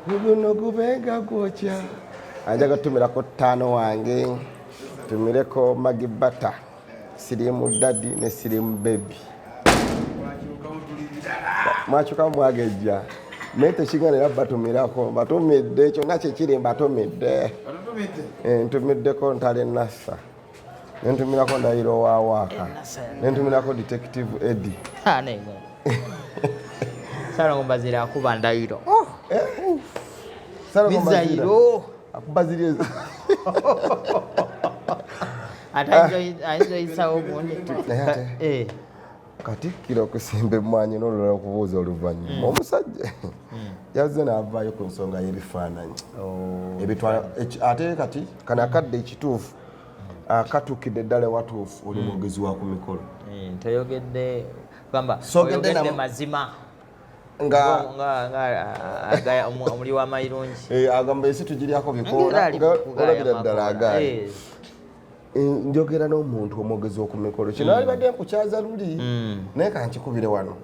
guno gubenga gwocha anjaga tumirako ttaano wange tumireko magi butter sirimu daddy ne sirimu baby mwakyuka mwagejja mete kingana batumirako batumidde kyonna kyekiri batumidde ntumiddeko ntale nassa nentumirako ndayiro wa waaka nentumirako detective Eddie Salongo Bazira akuba ndayiro Bizayiro akubaziriye aizo isawo bonde kati kiro kusimbe mwanyi nolola kubuuza oluvannyuma omusajja yazze n'avaayo ku nsonga y'ebifaananyi ebitwala ate kati kana kadde ekituufu akatukidde ddala watuufu oli mwogezi wa ku mikolo toyogedde kwamba oyogedde mazima nga omuli wa mayirungi agamba esi tugiryako bikoola olabira ddala agaali njogera n'omuntu omwogezi w'okumikolo kino alibadde nkukyaza luli naye kankikubire wano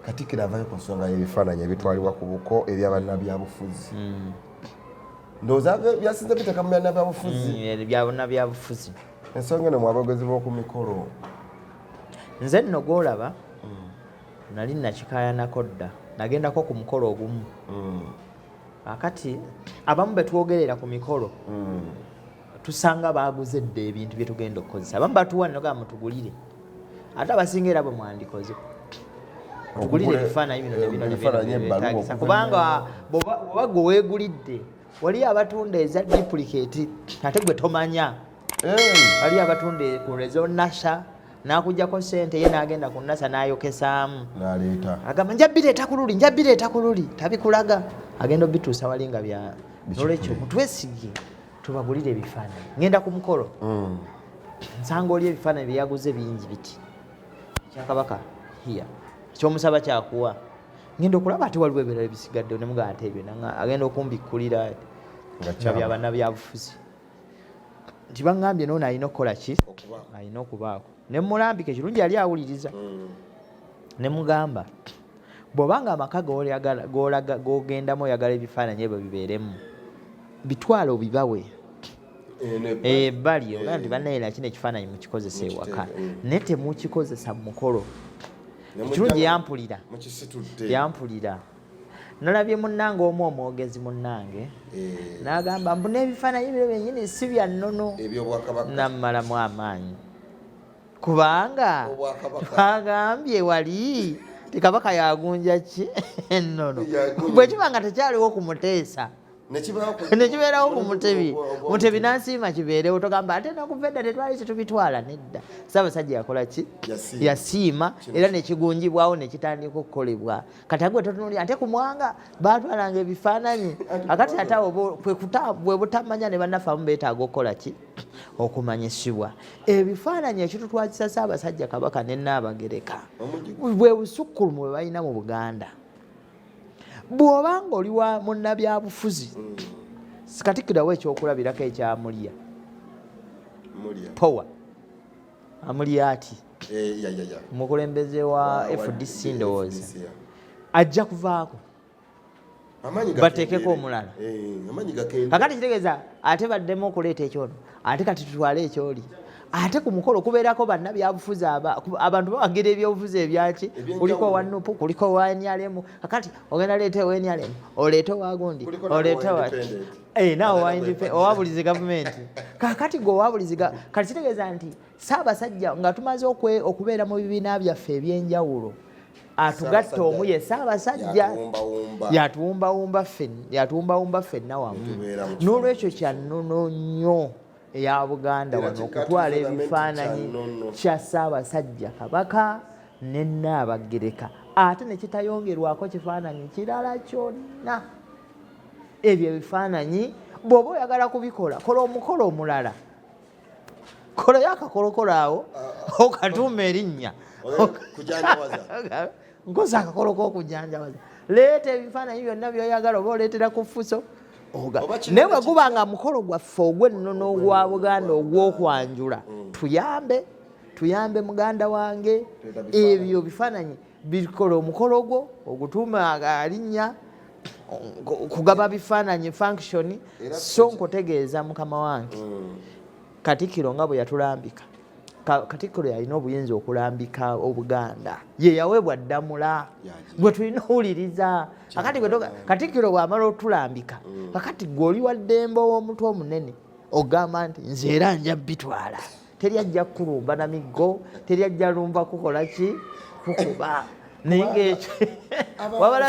Katikkiro avaayo ku nsonga y'ebifaananyi ebitwalibwa ku buko ebyabannabyabufuzi ndowooza byasinze biteeka mu byannabyabufuzi byabannabyabufuzi ensonga eno mwabogezi b'oku mikolo nze nno gwolaba nali nakikayanako dda nagendako ku mukolo ogumu akati abamu betwogerera ku mikolo tusanga baguze dda ebintu bye tugenda okukozesa abamu batuwa nogamba mutugulire ate abasinga era bwe mwandikoze tugulire ebifaananyi bino kubanga bwoba gwe weegulidde waliyo abatunda eza duplicate ate gwe tomanya waliyo abatunda ku rezo nasa nakujjako sente ye n'agenda ku nasa n'ayokesaamu n'aleeta agamba njabireeta ku luli tabikulaga agenda obituusa wali nga bya nolwekyo mutwesige tubagulire ebifaananyi ngenda ku mukolo nsanga oli ebifaananyi byeyaguze bingi biti ekyakabaka hiya ekyomusaba kyakuwa ngenda okulaba ate waliwo ebirala ebisigadde nemugaa ate ebyo agenda okumbikkulira nga byabannabyabufuzi nti baŋŋambye noono alina okukola ki alina okubaako ne mulambika ekirungi yali awuliriza ne mugamba bw'obanga amaka g'ogendamu oyagala ebifaananyi ebyo bibeeremu bitwala obibawe ebbali ogaa nti bannayera kino ekifaananyi mukikozesa ewaka naye temukikozesa mu mukolo ekirungi yampulira nolabye munnange omu omwogezi munnange n'agamba mbu n'ebifaananyi byo byennyini si bya nnono nammalamu amaanyi kubanga twagambye wali ti kabaka yagunja ki ennono bwe kiba nga tekyaliwo kumuteesa nekibeerawo ku mutebi nansiima kibeerewo togamba ate nakuva edda tetwali tetubitwala nedda Ssaabasajja yakola ki yasiima era nekigunjibwawo nekitandika okukolebwa kati agwe totunulira ate ku Mwanga batwalanga ebifaananyi akati ate awo bwe butamanya ne bannaffe abamu beetaaga okukola ki okumanyisibwa ebifaananyi ekitutwazisa Ssaabasajja Kabaka ne Nnaabagereka bwe busukkulumu bwe balina mu Buganda bw'obanga oli wa munnabyabufuzi Katikkiro ekyokulabirako ekyamulya power amulya ati mukulembeze wa FDC ndowooza ajja kuvaako bateekeko omulala kakati kitegeeza ate baddemu okuleeta ekyono ate kati tutwale ekyoli ate ku mukolo kubeerako bannabyabufuzi abantu bawagira ebyobufuzi ebyaki kuliko owa Nupu kuliko owa NRM kakati ogenda leeta owa NRM oleeta owagundi oleeta wati naawe owabulizi gavumenti kakati gwe owabulizi kati kitegeeza nti Ssaabasajja nga tumaze okubeera mu bibiina byaffe ebyenjawulo atugatta omu ye Ssaabasajja yatuwumbawumba ffenna wamu n'olwekyo kya nnono nnyo eya Buganda wano okutwala ebifaananyi kya Ssaabasajja Kabaka ne Nnaabagereka ate ne kitayongerwako kifaananyi kirala kyonna ebyo ebifaananyi bw'oba oyagala kubikola kola omukolo omulala kolayo akakolokolo awo okatuuma erinnya nkoze akakolo k'okujanjawaza leeta ebifaananyi byonna by'oyagala oba oleetera ku Fuso naye bwe guba nga mukolo gwaffe ogw'ennono ogwa Buganda ogw'okwanjula tuyambe muganda wange ebyo bifaananyi bikola omukolo gwo ogutuuma alinnya kugaba bifaananyi function so nkutegeeza mukama wange Katikkiro nga bwe yatulambika Katikkiro yalina obuyinza okulambika Obuganda ye yaweebwa ddamula gwe tulina owuliriza akati Katikkiro bw'amala otulambika kakati gwe oli wa ddembe ow'omutwe omunene ogamba nti nze era nja bitwala teri ajja kulumba na miggo teri ajja lumba kukola ki kukuba naye ng'ekyo wabala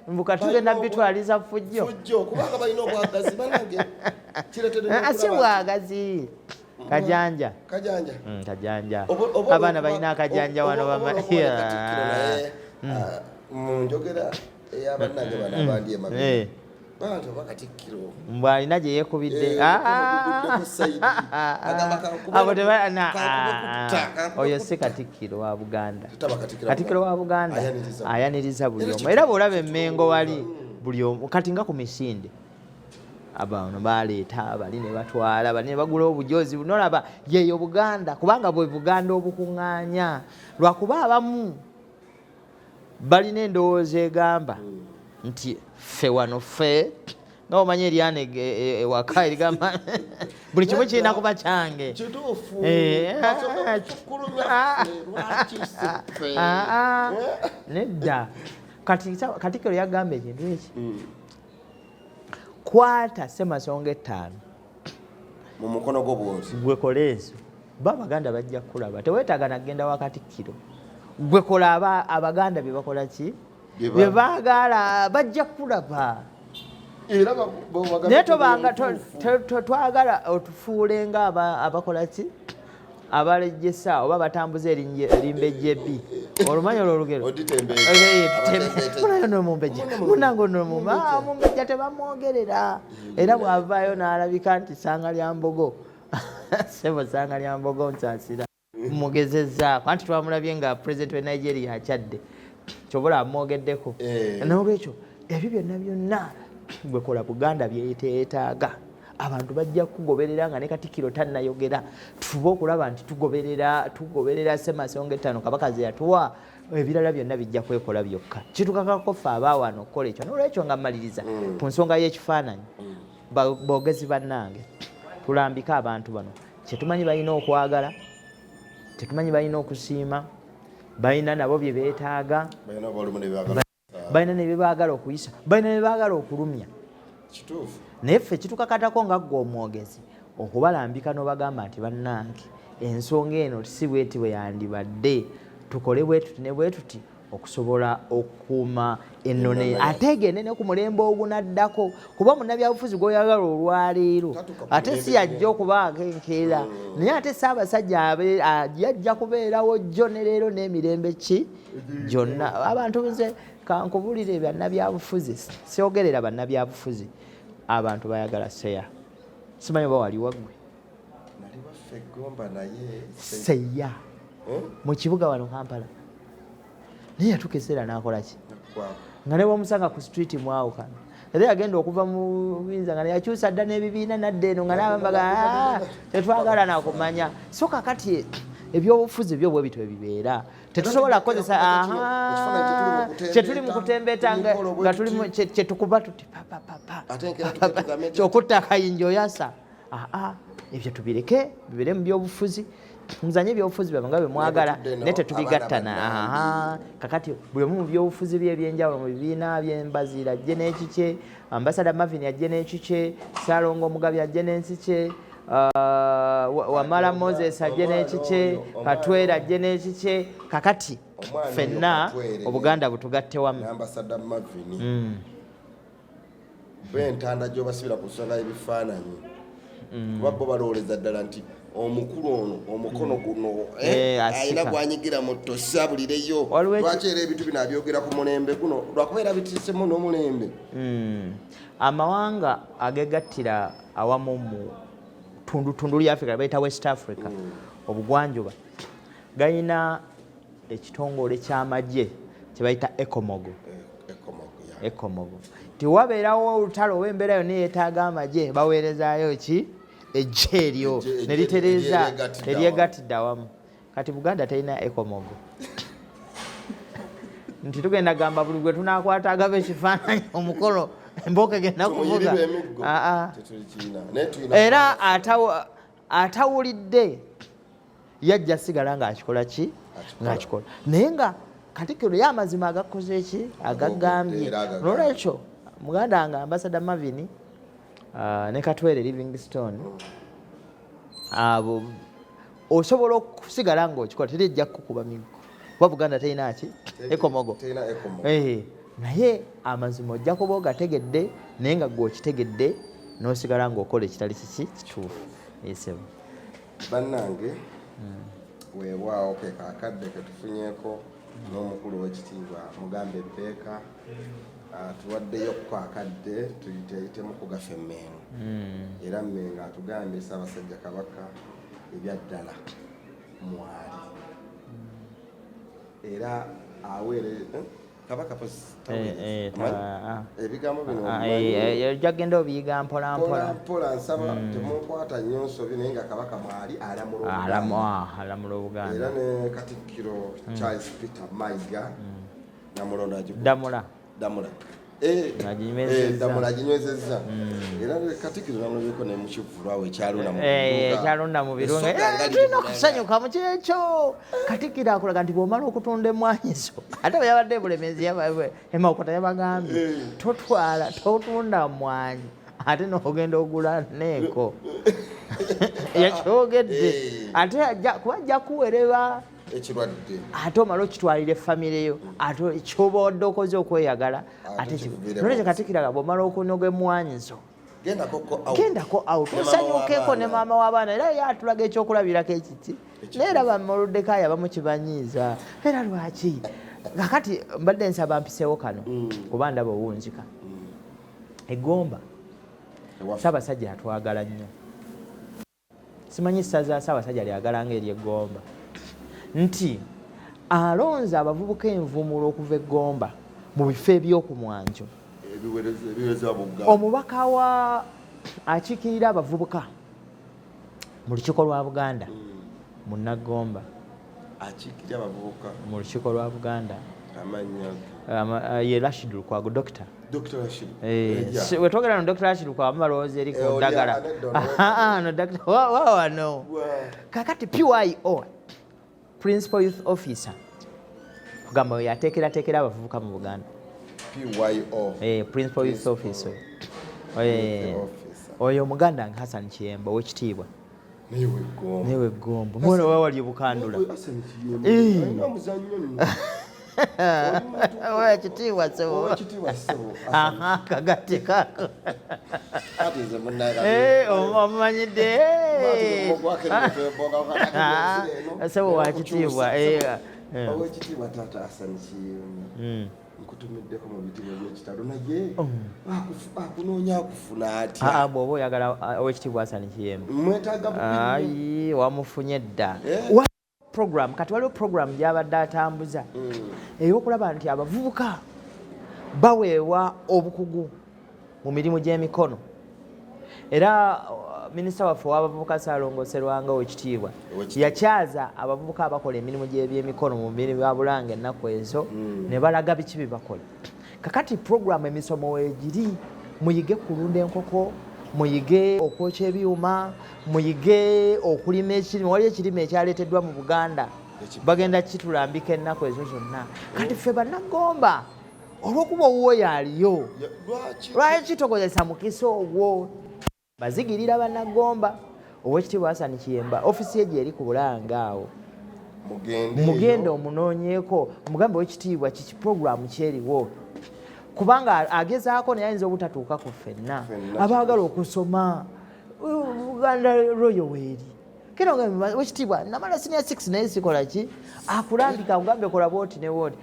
mbuka tugenda bitwaliza fujjo kubanga balina obwagazi banange si bwagazi kajanja abaana balina akajanja wano munjogera ey'abannange bano abandi emabega bantu Katikkiro mbw alina gye yeekubidde oyo si Katikkiro wa Buganda Katikkiro wa Buganda ayaniriza buli omu era bw'olaba emmengo wali buli omu kati nga ku misinde abantu baleeta bali ne batwala bali ne bagula obujozi nolaba yeeyo Buganda kubanga bwe Buganda obukuŋŋaanya lwakuba abamu balina endowooza egamba nti ffe wano ffe nga omanye eryana ewaka erigamba buli kimu kirina kuba kyange nedda Katikkiro yagamba ekintu eki kwata Ssemasonga 5 mu mukono gw'obwozi gwe kola ezo Abaganda bajja kulaba teweetaaga nagenda wa Katikkiro gwe kola Abaganda bye bakola ki bye baagala bajja kulaba naye tobanga twagala otufuule nga abakola ki abalejjesa oba batambuza erimba ejjebbi olumanyi olwolugero munayo nomumbejja munange mumbejja tebamwogerera era bw'avaayo n'alabika nti ssanga lya mbogo sebo ssanga lya mbogo nsaasira mugezezzaako anti twamulabye nga pulezidenti we Nigeria akyadde kyobola amwogeddeko n'olwekyo ebyo byonna gwe kola Buganda byeteetaaga abantu bajja kugoberera nga ne Katikkiro tannayogera tufube okulaba nti tugoberera Ssemasonga 5 Kabaka ze yatuwa ebirala byonna bijja kwekola byokka kitukakako ffe abaawano okukola ekyo n'olwekyo nga mmaliriza ku nsonga y'ekifaananyi boogezi bannange tulambike abantu bano kyetumanyi balina okwagala tetumanyi balina okusiima balina nabo bye beetaaga balina ne bye baagala okuyisa balina ne bye baagala okulumya naye ffe kitukakatako nga ggwe omwogezi okubalambika n'obagamba nti bannange ensonga eno si bweti bwe yandibadde tukole bwe tuti ne bwe tuti okusobola okukuuma ennone ate egende ne ku mulembe ogunaddako kuba munnabyabufuzi gw'oyagala olwaleero ate si yajja okubaako enkeera naye ate Ssaabasajja yajja kubeerawo jjo ne leero n'emirembe ki gyonna abantu nze kankubulire bannabyabufuzi syogerera bannabyabufuzi abantu bayagala seya simanyi oba wali waggwe seya mu kibuga wano Kampala naye yatuuka ekiseera n'akola ki nga ne bwomusanga ku street mwawukana era yagenda okuva mu buyinza nga yakyusa dda n'ebibiina nadda eno nga n'abambaga tetwagala nakumanya so kakati ebyobufuzi byo bwe bitwe bibeera tetusobola kukozesa kyetuli mu kutembeeta nga tuli kyetukuba tuti kyokutta akayinja oyasa ebyo tubireke bibeere mu byobufuzi muzanye ebyobufuzi byabe nga bwe mwagala naye tetubigattana kakati buli omu mu byobufuzi bye ebyenjawulo mu bibiina by'embaziira ajje n'ekikye ambasada Marvin ajje n'ekikye Ssaalongo Omugabi ajje n'ekikye Wamala Moses ajje n'ekikye Katwera ajje n'ekikye kakati ffenna Obuganda butugatte wamu ambasada Marvin bentanda gy'obasibira ku nsonga y'ebifaananyi kuba bo balowooleza ddala nti omukulu ono omukono guno ayina gwanyigira mu tosabulireyo lwaki era ebintu bino abyogera ku mulembe guno lwakubeera bitiisemu n'omulembe amawanga agegattira awamu mu tundu lya Africa bayita West Africa obugwanjuba galina ekitongole ky'amagye kye bayita Ecomogo tiwabeerawo olutalo w'embeera yonna yeetaaga amagye baweerezaayo ki ejje eryo ne litereza eryegattidde awamu kati Buganda terina Ecomogo nti tugenda gamba buli gwe tunakwata agaba ekifaananyi omukolo embooko egenda kuvuga. Era atawulidde yajja sigala ng'akikola ki ng'akikola naye nga Katikkiro ye amazima agakoze eki agagambye. Nolwekyo muganda wange Ambassador Marvin ne Katwere Livingstone abo osobola okusigala ng'okikola terijja kukuba miggo kuba Buganda terina ki ekomogo naye amazima ojja kuba ogategedde naye nga gwe okitegedde n'osigala ng'okola ekitali kiki kituufu. Yesebo bannange weewaawo ke kakadde ke tufunyeeko n'omukulu w'ekitiibwa Mugambe Beeka tuwaddeyo ku akadde tuyiteyitemu kugafa Mmengo era Mmengo atugambye Ssaabasajja Kabaka ebyaddala mwali era aweere Kabaka ebigambo bino jagenda obiyiga mpola nsaba temukwata nnyo nsobi naye nga Kabaka mwali alamula Obuganda era ne Katikkiro Charles Peter Mayiga Namulondo Damula aginywezezza era Katikkiro namulabeko ne mukivulwawo ekyalonda mu birunga tulina okusanyuka mu kyekyo. Katikkiro akulaga nti bw'omala okutunda emmwanyiso ate bwe yabadde Bulemeezi Emakota yabagambye totunda mmwanyi ate n'ogenda ogula neeko yakyogedde ate kuba ajja kuwereba ekirwadde ate omala okitwalira effamire yo ate kyoba odde okoze okweyagala ate nolwekyo Katikkiro bw'omala okunoga emmwanyiso gendako out osanyukeko ne maama w'abaana era yatulaga ekyokulabirako ekiti neera bamuluddeko aya bamukibanyiiza era lwaki kakati mbadde nsaba mpiseewo kano kuba ndaba owunzika Egomba Ssaabasajja yatwagala nnyo simanyi ssaza Ssaabasajja lyagala ng'ery'Egomba nti alonze abavubuka envumulo okuva Egomba mu bifo eby'oku mwanjo omubaka wa akiikirira abavubuka mu lukiiko lwa Buganda Munnagomba akiikirira abavubuka mu lukiiko lwa Buganda amanya ye Rashid Lukwago Dr. Rashid wetwogera no Dr. Rashid Lukwago amalowooza eri ku ddagala no Dr. wano kakati PYO Principal Youth Officer kugamba we yateekerateekera abavubuka mu Buganda PYO Principal Youth Officer oyo Muganda nga Hassan Kiyemba ow'ekitiibwa newe Egomba mwana wawali Bukandula owekitiibwa sebo kagate kako omumanyidde sebo wakitiibwa owekitiibwa Taata Hassan Kiyemba nkutumiddeko mu bitibwa by'ekitalo naye akunoonya akufuna atya bw'oba oyagala owekitiibwa Hassan Kiyemba mwetaaga wamufunye dda program kati waliwo program gy'abadde atambuza ey'okulaba nti abavubuka baweebwa obukugu mu mirimu gy'emikono era minisita waffe w'abavubuka Ssaalongoserwanga owekitiibwa yakyaza abavubuka abakola emirimu gy'ebyemikono mu mirimu bya Bulange ennaku ezo ne balaga biki bye bakola. Kakati program emisomo weegiri muyige kulunda enkoko muyige okwokya ebyuma muyige okulima ekirime waliyo ekirime ekyaleeteddwa mu Buganda bagenda kitulambika ennaku ezo zonna kati ffe Bannagomba olw'okuba owuwo yaliyo lwaki tokozesa mukisa ogwo bazigirira Bannagomba owekitiibwa Hassan Kiyemba ofisi ye gyeri ku Bulange awo mugende omunoonyeeko mugambe owekitiibwa kiki programu kyeriwo kubanga agezaako naye ayinza obutatuuka ku ffenna abaagala okusoma Buganda Royal weeri kino nga wekitiibwa namala senior 6 naye sikola ki akulambika kugambe kola booti ne wooti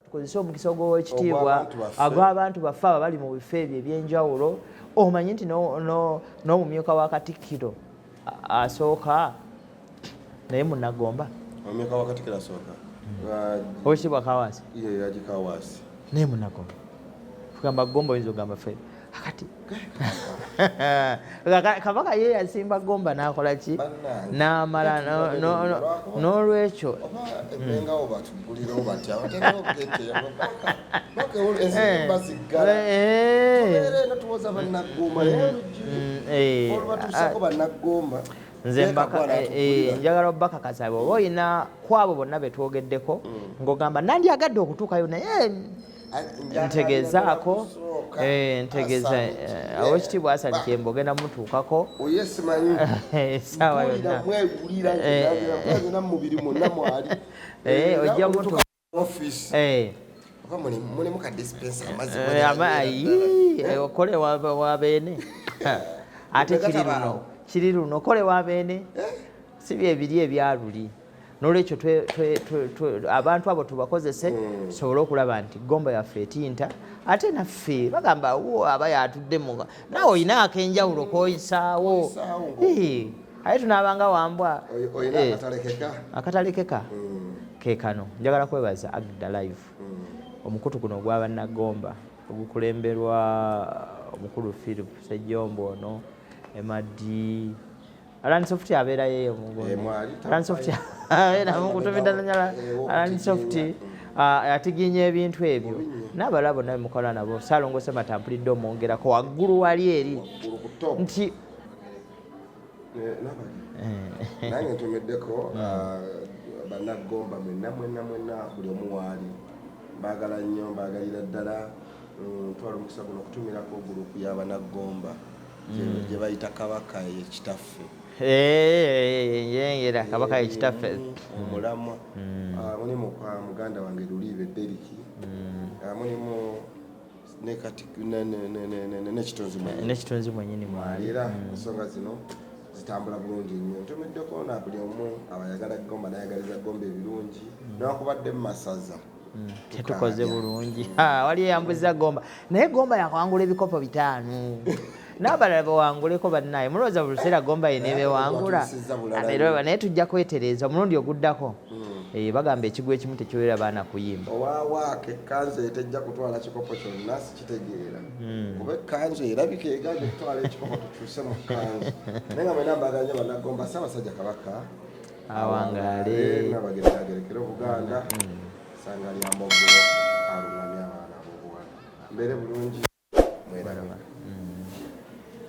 tukozesa omukisa ogw'owekitiibwa agw'abantu baffe aba bali mu bifo ebyo eby'enjawulo omanyi nti n'omumyuka wa Katikkiro asooka naye Munnagomba omumyuka wa Katikkiro asooka owekitiibwa Kawaasi yaji Kawaasi naye Munnagomba kugamba Gomba oyinza ogamba ffe kakati kabaka ye yasimba Gomba n'akola ki n'amala n'olwekyo nze njagala obbakakasa oba oyina kwabo bonna betwogeddeko ng'ogamba nandyagadde okutuukayo naye ntegezaako ntegeeza Oweekitiibwa Hassan Kyembo ogenda mutuukako essaawa yonna ojja mutu okole wabeene ate kiri luno okole wabeene si byebiri ebyaluli n'olwekyo abantu abo tubakozese tusobole okulaba nti Gomba yaffe etinta ate naffe bagamba aba yatuddemu naawe olina ak'enjawulo koyisaawo aye tunaabanga wambwa akatalekeka keekano njagala kwebaza Agda Live omukutu guno ogwa bannagomba ogukulemberwa omukulu Philip Sejjombo ono Emadi Alansoft abeerayo Alansoft Alansoft atiginye ebintu ebyo n'abalala bonna bemukola nabo Saalongoose Matampulidde omwongerako waggulu wali eri nti nange ntomeddeko bannagomba mwenna buli omu waali mbaagala nnyo mbaagalira ddala twala omukisa guno okutumirako gurupu y'abannagomba gye bayita kabaka ekitaffe yengera kabaka ekitaffe omulamwa mulimu muganda wange Luliibe Deriki mulimu n'ekitonzi mwenyini mwali era ensonga zino zitambula bulungi nnyo ntomeddeko na buli omu abayagala Gomba nayagaliza Gomba ebirungi newakubadde mu masaza tetukoze bulungi wali eyambuza Gomba naye Gomba yakwangula ebikopo 5 n'abalala bawanguleko bannaye mulowooza buli luseera Gomba yenebewangula naye tujja kwetereeza omulundi oguddako bagamba ekigo ekimu tekiwera baana kuyimba owaawaako ekkanzu etejja kutwala kikopo kyonna sikitegeera kuba ekkanzu erabika egambye kutwala ekikopo tukyuse mu kkanzu naye nga mwena mbaganya bannagomba Ssaabasajja Kabaka awangaale nabageregerekera Obuganda sanga lyambogo alungamya abaana b'obuwala mbeere bulungi.